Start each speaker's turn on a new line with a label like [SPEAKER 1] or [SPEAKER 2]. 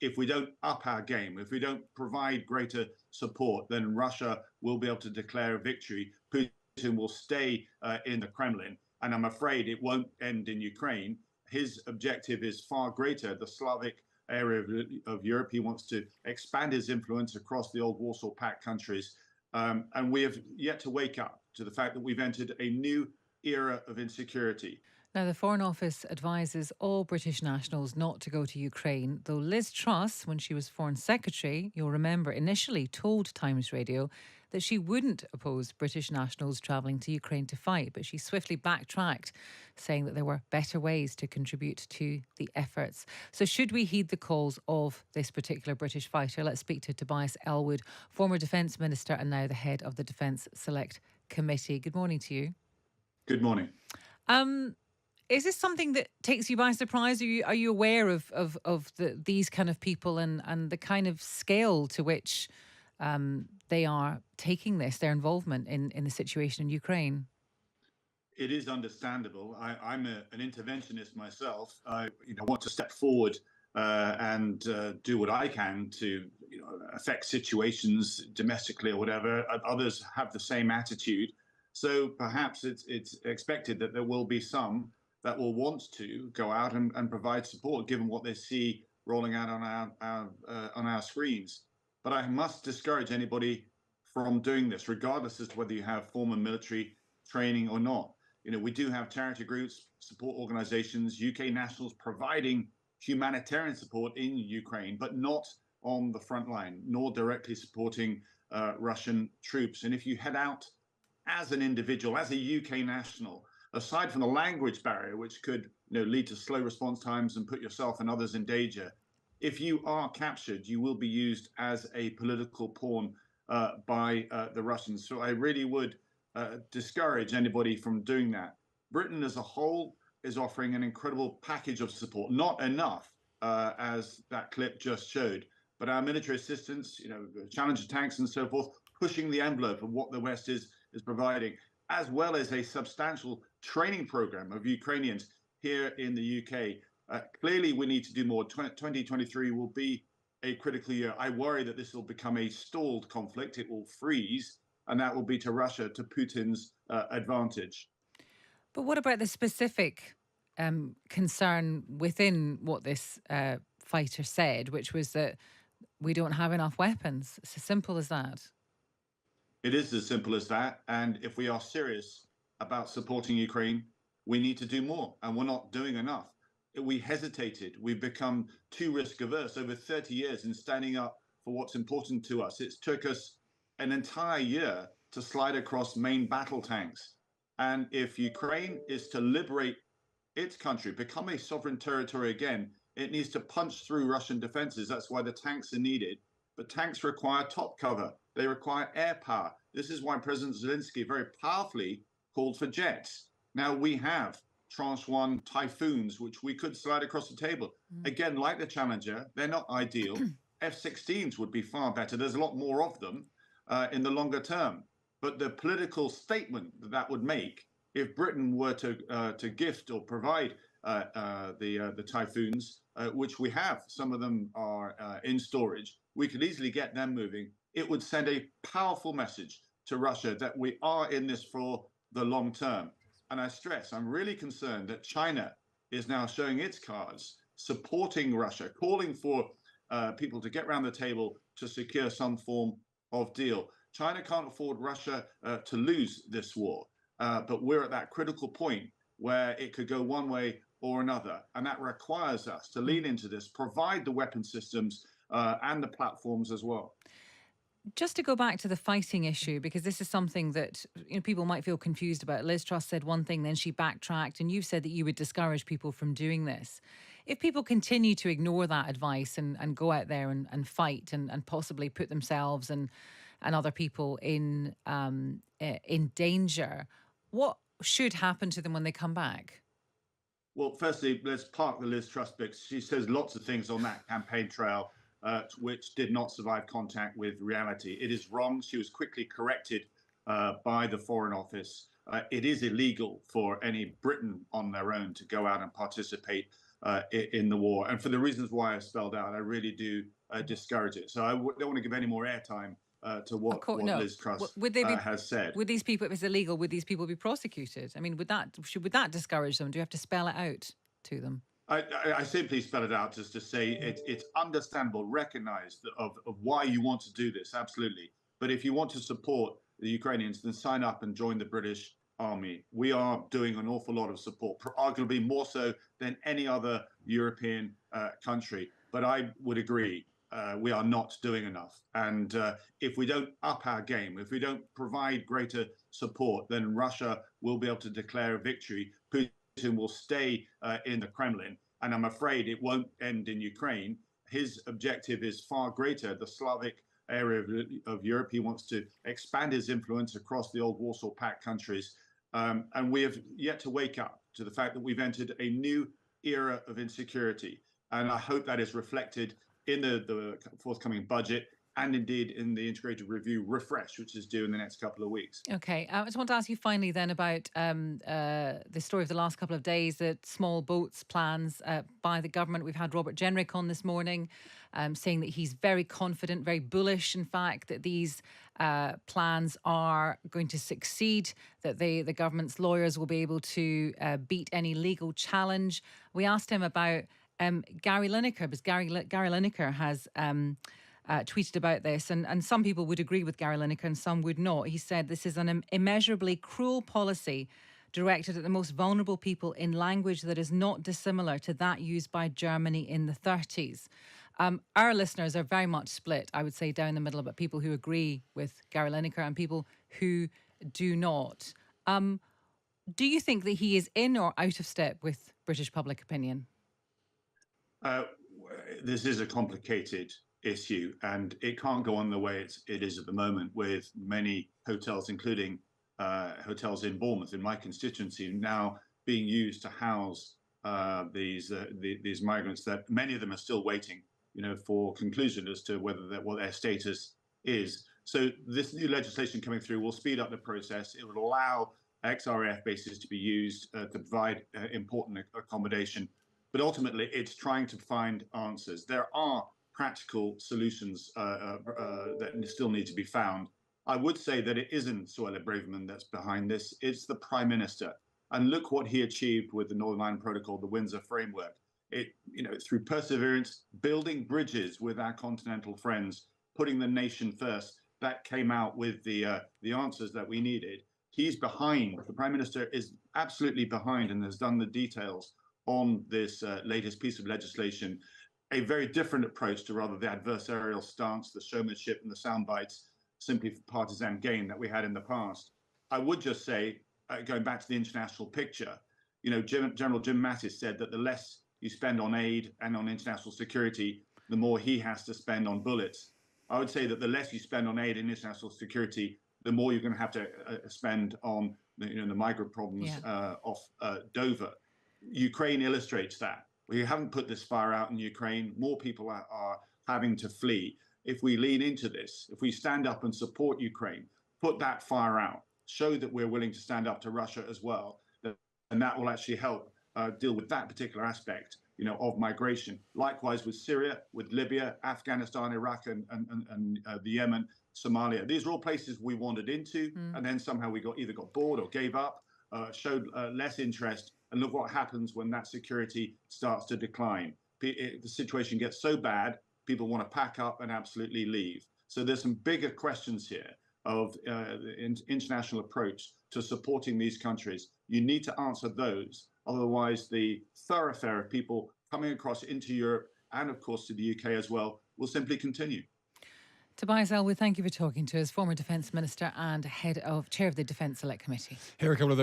[SPEAKER 1] if we don't up our game, if we don't provide greater support, then Russia will be able to declare a victory. Putin will stay in the Kremlin, and I'm afraid it won't end in Ukraine. His objective is far greater. The Slavic area of Europe, he wants to expand his influence across the old Warsaw Pact countries. And we have yet to wake up to the fact that we've entered a new era of insecurity.
[SPEAKER 2] Now, the Foreign Office advises all British nationals not to go to Ukraine, though Liz Truss, when she was Foreign Secretary, you'll remember, initially told Times Radio that she wouldn't oppose British nationals travelling to Ukraine to fight, but she swiftly backtracked, saying that there were better ways to contribute to the efforts. So should we heed the calls of this particular British fighter? Let's speak to Tobias Ellwood, former Defence Minister and now the head of the Defence Select Committee. Good morning to you.
[SPEAKER 1] Good morning.
[SPEAKER 2] Is this something that takes you by surprise? Are you aware of these kind of people and the kind of scale to which they are taking this, their involvement in the situation in Ukraine?
[SPEAKER 1] It is understandable. I'm an interventionist myself. I want to step forward and do what I can to affect situations domestically or whatever. Others have the same attitude. So perhaps it's expected that there will be some that will want to go out and provide support, given what they see rolling out on our screens. But I must discourage anybody from doing this, regardless as to whether you have former military training or not. We do have charity groups, support organizations, UK nationals providing humanitarian support in Ukraine, but not on the front line, nor directly supporting Russian troops. And if you head out as an individual, as a UK national, aside from the language barrier, which could lead to slow response times and put yourself and others in danger, if you are captured, you will be used as a political pawn by the Russians. So I really would discourage anybody from doing that. Britain as a whole is offering an incredible package of support, not enough, as that clip just showed, but our military assistance, Challenger tanks and so forth, pushing the envelope of what the West is providing, as well as a substantial training program of Ukrainians here in the UK. Clearly, we need to do more. 2023 will be a critical year. I worry that this will become a stalled conflict. It will freeze, and that will be to Russia, to Putin's advantage.
[SPEAKER 2] But what about the specific concern within what this fighter said, which was that we don't have enough weapons? It's as simple as that.
[SPEAKER 1] It is as simple as that. And if we are serious about supporting Ukraine, we need to do more. And we're not doing enough. We hesitated. We've become too risk averse over 30 years in standing up for what's important to us. It took us an entire year to slide across main battle tanks. And if Ukraine is to liberate its country, become a sovereign territory again, it needs to punch through Russian defenses. That's why the tanks are needed. But tanks require top cover. They require air power. This is why President Zelensky very powerfully called for jets. Now we have Tranche 1 Typhoons, which we could slide across the table. Again, like the Challenger, they're not ideal. F-16s would be far better. There's a lot more of them in the longer term. But the political statement that would make if Britain were to gift or provide the Typhoons, which we have, some of them are in storage, we could easily get them moving. It would send a powerful message to Russia that we are in this for the long term. And I stress, I'm really concerned that China is now showing its cards, supporting Russia, calling for people to get around the table to secure some form of deal. China can't afford Russia to lose this war, but we're at that critical point where it could go one way or another. And that requires us to lean into this, provide the weapon systems and the platforms as well.
[SPEAKER 2] Just to go back to the fighting issue, because this is something that people might feel confused about. Liz Truss said one thing, then she backtracked, and you've said that you would discourage people from doing this. If people continue to ignore that advice and go out there and fight and possibly put themselves and other people in danger, what should happen to them when they come back?
[SPEAKER 1] Well, firstly, let's park the Liz Truss bit. She says lots of things on that campaign trail which did not survive contact with reality. It is wrong. She was quickly corrected by the Foreign Office. It is illegal for any Briton on their own to go out and participate in the war. And for the reasons why I spelled out, I really do discourage it. So I don't want to give any more airtime to what Liz Truss
[SPEAKER 2] Would they be,
[SPEAKER 1] has said.
[SPEAKER 2] Would these people, if it's illegal, would these people be prosecuted? I mean, would that discourage them? Do you have to spell it out to them?
[SPEAKER 1] I simply spell it out just to say it's understandable, recognize of why you want to do this, absolutely. But if you want to support the Ukrainians, then sign up and join the British Army. We are doing an awful lot of support, arguably more so than any other European country. But I would agree, we are not doing enough. And if we don't up our game, if we don't provide greater support, then Russia will be able to declare a victory. Putin will stay in the Kremlin, and I'm afraid it won't end in Ukraine. His objective is far greater. The Slavic area of Europe, he wants to expand his influence across the old Warsaw Pact countries. And we have yet to wake up to the fact that we've entered a new era of insecurity. And I hope that is reflected in the forthcoming budget, and indeed in the integrated review refresh, which is due in the next couple of weeks.
[SPEAKER 2] Okay. I just want to ask you finally then about the story of the last couple of days, that small boats plans by the government. We've had Robert Jenrick on this morning saying that he's very confident, very bullish, in fact, that these plans are going to succeed, that the government's lawyers will be able to beat any legal challenge. We asked him about Gary Lineker, because Gary Lineker has tweeted about this, and some people would agree with Gary Lineker and some would not. He said this is an immeasurably cruel policy directed at the most vulnerable people in language that is not dissimilar to that used by Germany in the 30s. Our listeners are very much split, I would say, down the middle, about people who agree with Gary Lineker and people who do not. Do you think that he is in or out of step with British public opinion?
[SPEAKER 1] This is a complicated issue, and it can't go on the way it is at the moment, with many hotels, including hotels in Bournemouth, in my constituency, now being used to house these migrants. That many of them are still waiting, for conclusion as to what their status is. So this new legislation coming through will speed up the process. It will allow XRF bases to be used to provide important accommodation, but ultimately it's trying to find answers. There are practical solutions that still need to be found. I would say that it isn't Suella Braverman that's behind this, it's the Prime Minister. And look what he achieved with the Northern Ireland Protocol, the Windsor Framework. Through perseverance, building bridges with our continental friends, putting the nation first, that came out with the answers that we needed. He's behind, the Prime Minister is absolutely behind, and has done the details on this latest piece of legislation. A very different approach to rather the adversarial stance, the showmanship and the sound bites, simply for partisan gain that we had in the past. I would just say, going back to the international picture, General Jim Mattis said that the less you spend on aid and on international security, the more he has to spend on bullets. I would say that the less you spend on aid and international security, the more you're going to have to spend on the migrant problems off Dover. Ukraine illustrates that. We haven't put this fire out in Ukraine. More people are having to flee. If we lean into this, if we stand up and support Ukraine, put that fire out, show that we're willing to stand up to Russia as well, and that will actually help deal with that particular aspect, of migration. Likewise with Syria, with Libya, Afghanistan, Iraq, and the Yemen, Somalia. These are all places we wandered into, and then somehow we either got bored or gave up, showed less interest. And look what happens when that security starts to decline. The situation gets so bad, people want to pack up and absolutely leave. So there's some bigger questions here of the international approach to supporting these countries. You need to answer those. Otherwise, the thoroughfare of people coming across into Europe and, of course, to the UK as well will simply continue.
[SPEAKER 2] Tobias Ellwood, thank you for talking to us, former Defence Minister and Chair of the Defence Select Committee.
[SPEAKER 3] Here are a couple of